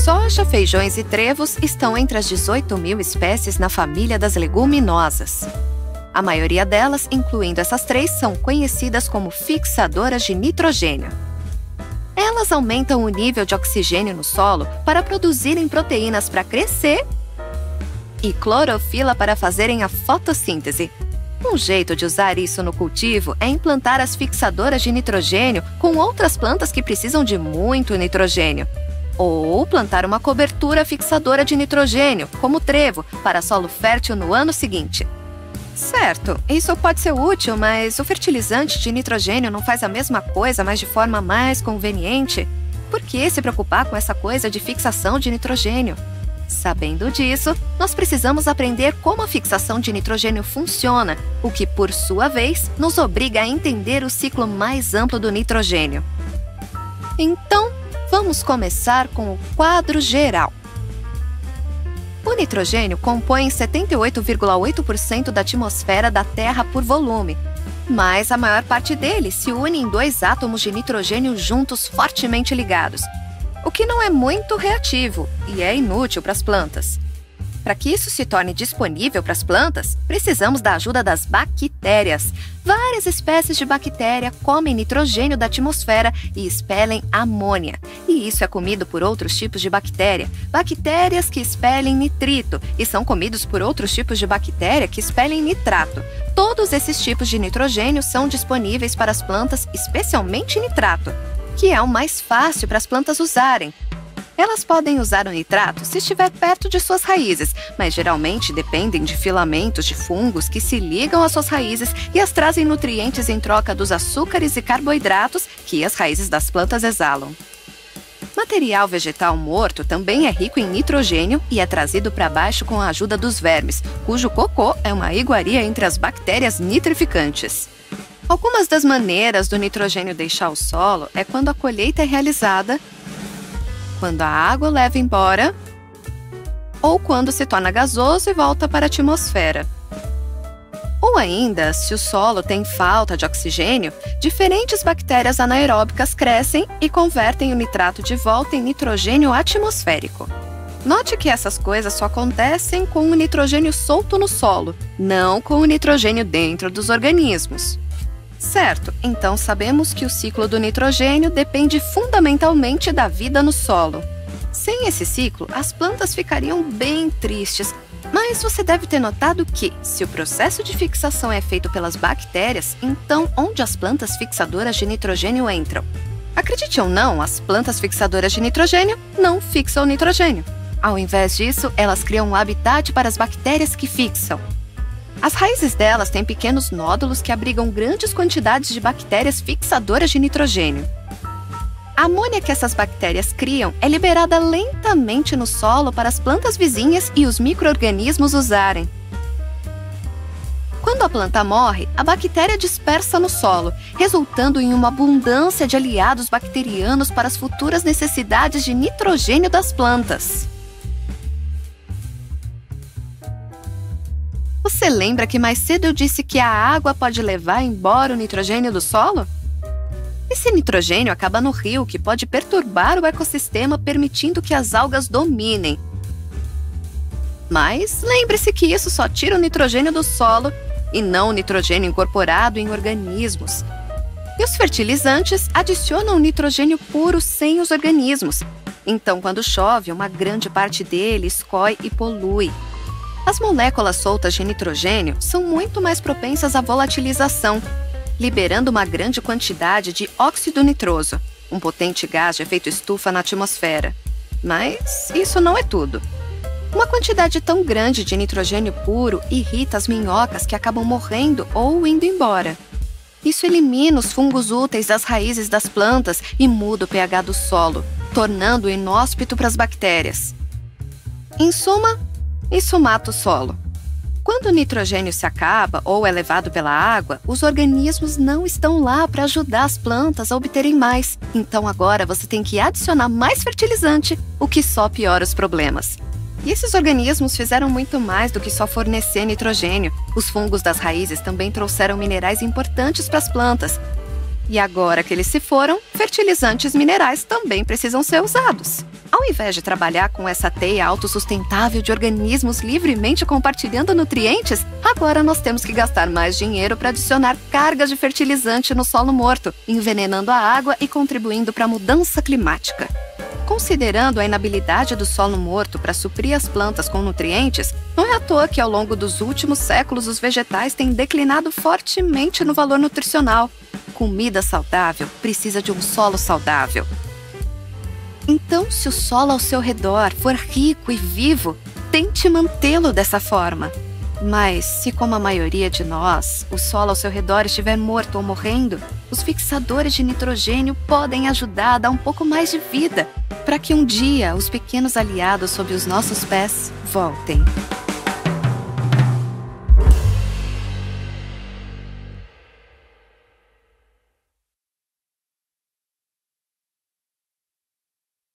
Soja, feijões e trevos estão entre as 18.000 espécies na família das leguminosas. A maioria delas, incluindo essas três, são conhecidas como fixadoras de nitrogênio. Elas aumentam o nível de oxigênio no solo para produzirem proteínas para crescer e clorofila para fazerem a fotossíntese. Um jeito de usar isso no cultivo é implantar as fixadoras de nitrogênio com outras plantas que precisam de muito nitrogênio. Ou plantar uma cobertura fixadora de nitrogênio, como o trevo, para solo fértil no ano seguinte. Certo, isso pode ser útil, mas o fertilizante de nitrogênio não faz a mesma coisa, mas de forma mais conveniente? Por que se preocupar com essa coisa de fixação de nitrogênio? Sabendo disso, nós precisamos aprender como a fixação de nitrogênio funciona, o que, por sua vez, nos obriga a entender o ciclo mais amplo do nitrogênio. Então, vamos começar com o quadro geral. O nitrogênio compõe 78,8% da atmosfera da Terra por volume, mas a maior parte dele se une em dois átomos de nitrogênio juntos fortemente ligados, o que não é muito reativo e é inútil para as plantas. Para que isso se torne disponível para as plantas, precisamos da ajuda das bactérias. Várias espécies de bactéria comem nitrogênio da atmosfera e expelem amônia. E isso é comido por outros tipos de bactéria. Bactérias que expelem nitrito e são comidos por outros tipos de bactéria que expelem nitrato. Todos esses tipos de nitrogênio são disponíveis para as plantas, especialmente nitrato, que é o mais fácil para as plantas usarem. Elas podem usar o nitrato se estiver perto de suas raízes, mas geralmente dependem de filamentos de fungos que se ligam às suas raízes e as trazem nutrientes em troca dos açúcares e carboidratos que as raízes das plantas exalam. Material vegetal morto também é rico em nitrogênio e é trazido para baixo com a ajuda dos vermes, cujo cocô é uma iguaria entre as bactérias nitrificantes. Algumas das maneiras do nitrogênio deixar o solo é quando a colheita é realizada, quando a água o leva embora, ou quando se torna gasoso e volta para a atmosfera. Ou ainda, se o solo tem falta de oxigênio, diferentes bactérias anaeróbicas crescem e convertem o nitrato de volta em nitrogênio atmosférico. Note que essas coisas só acontecem com o nitrogênio solto no solo, não com o nitrogênio dentro dos organismos. Certo, então sabemos que o ciclo do nitrogênio depende fundamentalmente da vida no solo. Sem esse ciclo, as plantas ficariam bem tristes, mas você deve ter notado que, se o processo de fixação é feito pelas bactérias, então onde as plantas fixadoras de nitrogênio entram? Acredite ou não, as plantas fixadoras de nitrogênio não fixam o nitrogênio. Ao invés disso, elas criam um habitat para as bactérias que fixam. As raízes delas têm pequenos nódulos que abrigam grandes quantidades de bactérias fixadoras de nitrogênio. A amônia que essas bactérias criam é liberada lentamente no solo para as plantas vizinhas e os micro-organismos usarem. Quando a planta morre, a bactéria dispersa no solo, resultando em uma abundância de aliados bacterianos para as futuras necessidades de nitrogênio das plantas. Você lembra que mais cedo eu disse que a água pode levar embora o nitrogênio do solo? Esse nitrogênio acaba no rio, que pode perturbar o ecossistema, permitindo que as algas dominem. Mas lembre-se que isso só tira o nitrogênio do solo e não o nitrogênio incorporado em organismos. E os fertilizantes adicionam nitrogênio puro sem os organismos. Então, quando chove, uma grande parte dele escoe e polui. As moléculas soltas de nitrogênio são muito mais propensas à volatilização, liberando uma grande quantidade de óxido nitroso, um potente gás de efeito estufa na atmosfera. Mas isso não é tudo. Uma quantidade tão grande de nitrogênio puro irrita as minhocas que acabam morrendo ou indo embora. Isso elimina os fungos úteis das raízes das plantas e muda o pH do solo, tornando-o inóspito para as bactérias. Em suma, isso mata o solo. Quando o nitrogênio se acaba ou é levado pela água, os organismos não estão lá para ajudar as plantas a obterem mais. Então agora você tem que adicionar mais fertilizante, o que só piora os problemas. E esses organismos fizeram muito mais do que só fornecer nitrogênio. Os fungos das raízes também trouxeram minerais importantes para as plantas. E agora que eles se foram, fertilizantes minerais também precisam ser usados. Ao invés de trabalhar com essa teia autossustentável de organismos livremente compartilhando nutrientes, agora nós temos que gastar mais dinheiro para adicionar cargas de fertilizante no solo morto, envenenando a água e contribuindo para a mudança climática. Considerando a inabilidade do solo morto para suprir as plantas com nutrientes, não é à toa que ao longo dos últimos séculos os vegetais têm declinado fortemente no valor nutricional. Comida saudável precisa de um solo saudável. Então, se o solo ao seu redor for rico e vivo, tente mantê-lo dessa forma. Mas, se como a maioria de nós, o solo ao seu redor estiver morto ou morrendo, os fixadores de nitrogênio podem ajudar a dar um pouco mais de vida, para que um dia os pequenos aliados sob os nossos pés voltem.